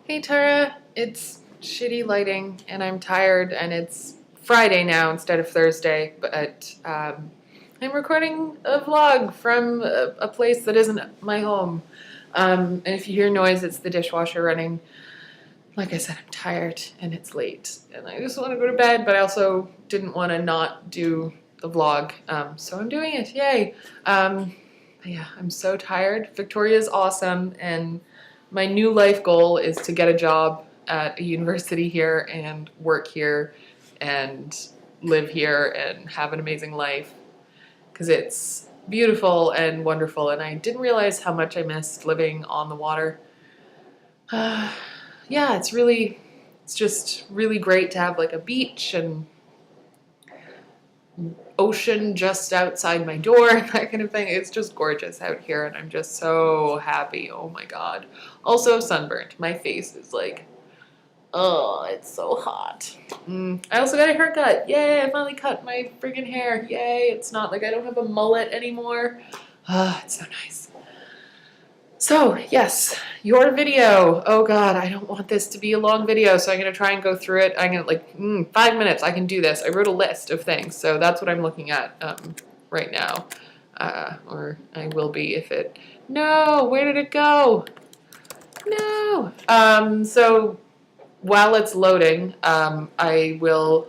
Hey Tara, it's shitty lighting and I'm tired and it's Friday now instead of Thursday, but I'm recording a vlog from a place that isn't my home. And if you hear noise, it's the dishwasher running. Like I said, I'm tired and it's late and I just want to go to bed, but I also didn't want to not do the vlog, so I'm doing it, yay. Yeah, I'm so tired. Victoria's awesome, and my new life goal is to get a job at a university here and work here and live here and have an amazing life because it's beautiful and wonderful, and I didn't realize how much I missed living on the water. Yeah, it's just really great to have like a beach and ocean just outside my door and that kind of thing. It's just gorgeous out here and I'm just so happy. Oh my god. Also sunburnt. My face is like, oh, it's so hot. I also got a haircut. Yay, I finally cut my friggin' hair. Yay, it's not like I don't have a mullet anymore. It's so nice. So, yes, your video. Oh god, I don't want this to be a long video, so I'm going to try and go through it. I'm going to, like, 5 minutes, I can do this. I wrote a list of things, so that's what I'm looking at right now. Or I will be if it... No, where did it go? No! So, while it's loading, I will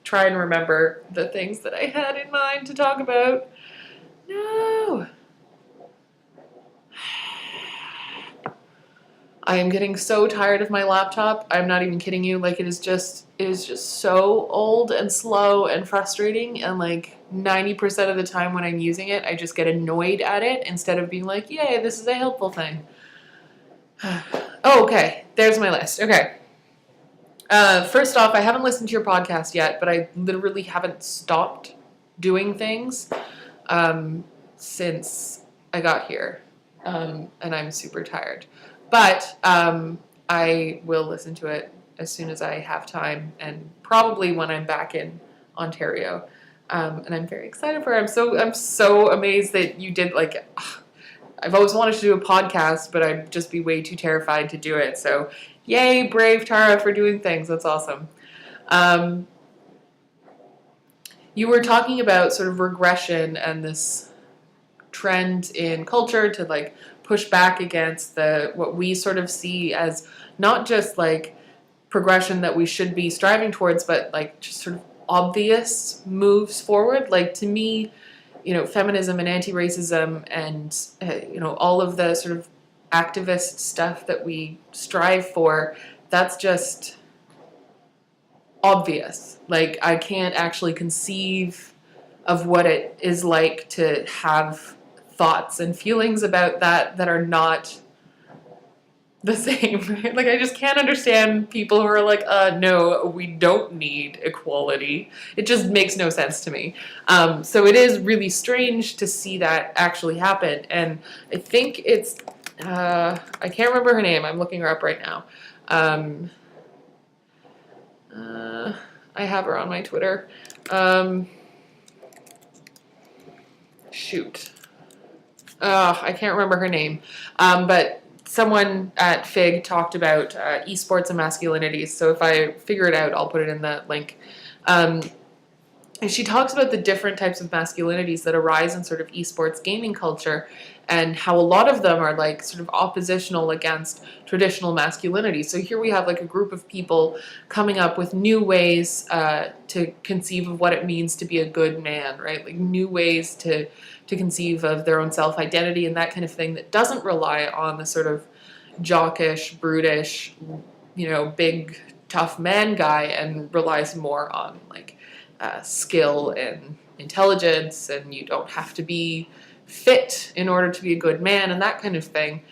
try and remember the things that I had in mind to talk about. No! I am getting so tired of my laptop. I'm not even kidding you. Like, it is just so old and slow and frustrating. And like 90% of the time when I'm using it, I just get annoyed at it instead of being like, yay, this is a helpful thing. Oh, okay. There's my list. Okay. First off, I haven't listened to your podcast yet, but I literally haven't stopped doing things since I got here. And I'm super tired. But I will listen to it as soon as I have time, and probably when I'm back in Ontario. And I'm very excited for it. I'm so amazed that you did, like, I've always wanted to do a podcast, but I'd just be way too terrified to do it. So yay, brave Tara for doing things. That's awesome. You were talking about sort of regression and this trend in culture to like push back against what we sort of see as not just like progression that we should be striving towards, but like just sort of obvious moves forward. Like, to me, feminism and anti-racism and all of the sort of activist stuff that we strive for, that's just obvious. Like, I can't actually conceive of what it is like to have thoughts and feelings about that are not the same, right? Like, I just can't understand people who are like, no, we don't need equality. It just makes no sense to me. So it is really strange to see that actually happen. And I think it's, I can't remember her name. I'm looking her up right now. I have her on my Twitter. Shoot. I can't remember her name. But someone at FIG talked about eSports and masculinities. So if I figure it out, I'll put it in the link. And she talks about the different types of masculinities that arise in sort of eSports gaming culture, and how a lot of them are like sort of oppositional against traditional masculinity. So here we have like a group of people coming up with new ways to conceive of what it means to be a good man, right? Like new ways to conceive of their own self-identity and that kind of thing that doesn't rely on the sort of jockish, brutish, big, tough man guy, and relies more on like skill and intelligence, and you don't have to be fit in order to be a good man and that kind of thing,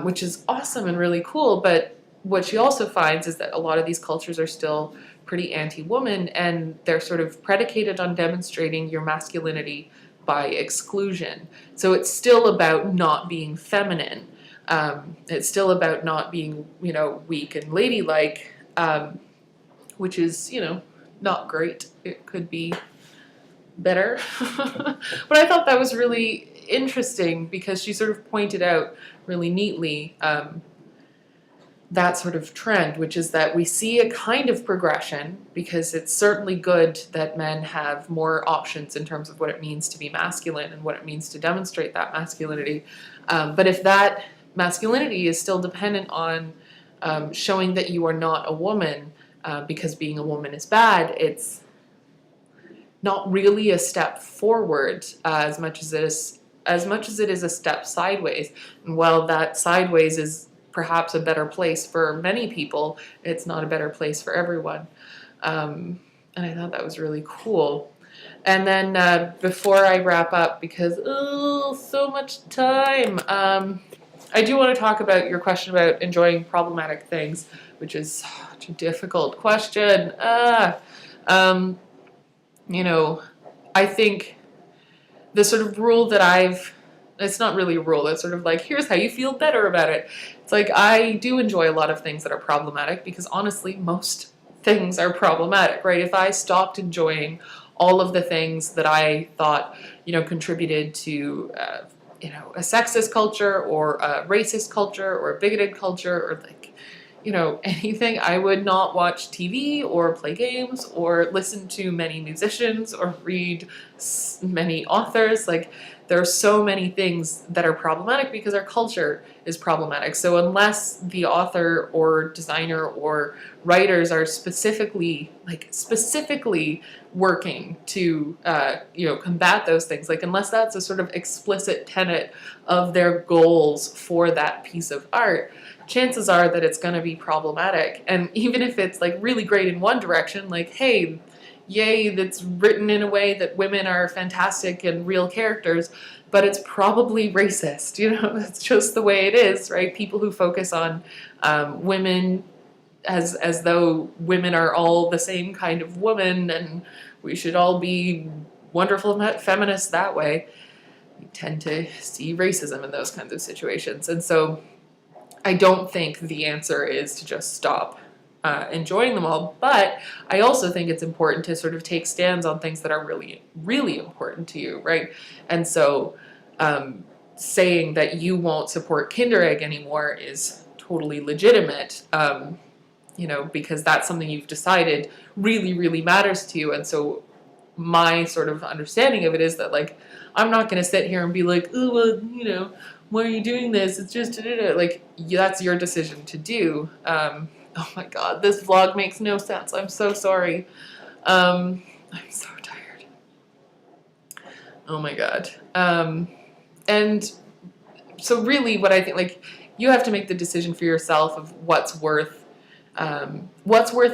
which is awesome and really cool. But what she also finds is that a lot of these cultures are still pretty anti-woman, and they're sort of predicated on demonstrating your masculinity by exclusion. So it's still about not being feminine. It's still about not being, weak and ladylike, which is, not great. It could be better. But I thought that was really interesting because she sort of pointed out really neatly that sort of trend, which is that we see a kind of progression, because it's certainly good that men have more options in terms of what it means to be masculine and what it means to demonstrate that masculinity. But if that masculinity is still dependent on showing that you are not a woman, because being a woman is bad, it's not really a step forward, as much as it is a step sideways. And while that sideways is perhaps a better place for many people, it's not a better place for everyone. And I thought that was really cool. And then before I wrap up, because so much time, I do want to talk about your question about enjoying problematic things, which is such a difficult question. You know, I think the sort of rule that it's not really a rule, it's sort of like, here's how you feel better about it. It's like, I do enjoy a lot of things that are problematic, because honestly, most things are problematic, right? If I stopped enjoying all of the things that I thought, contributed to, a sexist culture, or a racist culture, or a bigoted culture, or anything, I would not watch TV or play games or listen to many musicians or read many authors. Like, there are so many things that are problematic because our culture is problematic. So unless the author or designer or writers are specifically working to combat those things, like unless that's a sort of explicit tenet of their goals for that piece of art, chances are that it's going to be problematic. And even if it's like really great in one direction, like, hey, yay, that's written in a way that women are fantastic and real characters, but it's probably racist. It's just the way it is, right? People who focus on women as though women are all the same kind of woman and we should all be wonderful feminists that way, we tend to see racism in those kinds of situations. And so I don't think the answer is to just stop enjoying them all, but I also think it's important to sort of take stands on things that are really, really important to you, right? And so saying that you won't support Kinder Egg anymore is totally legitimate, because that's something you've decided really, really matters to you. And so my sort of understanding of it is that, like, I'm not going to sit here and be like, oh, well, why are you doing this? It's just, like, that's your decision to do. Oh my God, this vlog makes no sense. I'm so sorry. I'm so tired. Oh my God. And so really what I think, like, you have to make the decision for yourself of what's worth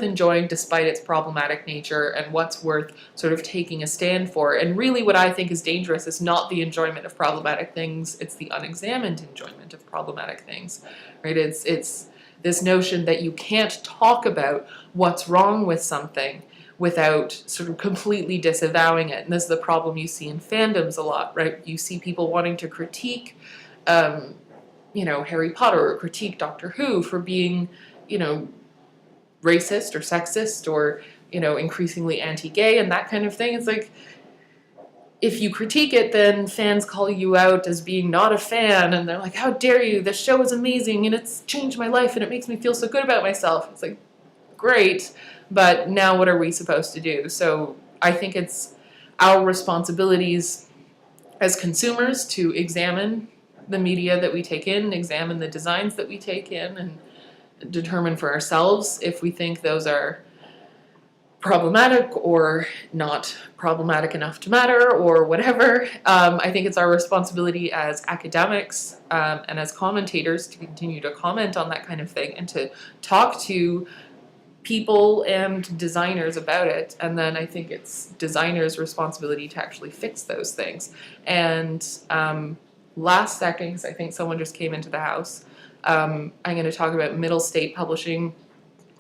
enjoying despite its problematic nature, and what's worth sort of taking a stand for. And really what I think is dangerous is not the enjoyment of problematic things, it's the unexamined enjoyment of problematic things, right? It's this notion that you can't talk about what's wrong with something without sort of completely disavowing it. And this is the problem you see in fandoms a lot, right? You see people wanting to critique, Harry Potter, or critique Doctor Who for being, racist or sexist or, increasingly anti-gay and that kind of thing. It's like, if you critique it, then fans call you out as being not a fan, and they're like, how dare you, this show is amazing and it's changed my life and it makes me feel so good about myself. It's like, great, but now what are we supposed to do? So I think it's our responsibilities as consumers to examine the media that we take in, examine the designs that we take in, and determine for ourselves if we think those are problematic or not problematic enough to matter, or whatever. I think it's our responsibility as academics and as commentators to continue to comment on that kind of thing and to talk to people and designers about it. And then I think it's designers' responsibility to actually fix those things. And last second, because I think someone just came into the house, I'm going to talk about middle state publishing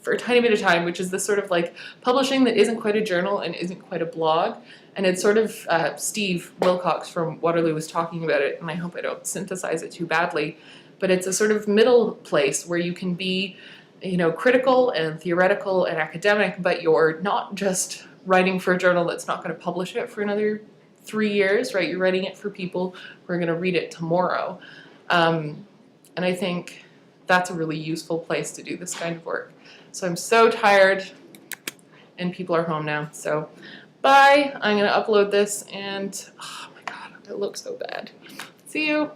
for a tiny bit of time, which is this sort of like publishing that isn't quite a journal and isn't quite a blog. And it's sort of, Steve Wilcox from Waterloo was talking about it, and I hope I don't synthesize it too badly, but it's a sort of middle place where you can be, critical and theoretical and academic, but you're not just writing for a journal that's not going to publish it for another 3 years, right? You're writing it for people who are going to read it tomorrow. And I think that's a really useful place to do this kind of work. So I'm so tired, and people are home now. So bye. I'm going to upload this, and oh my god, it looks so bad. See you.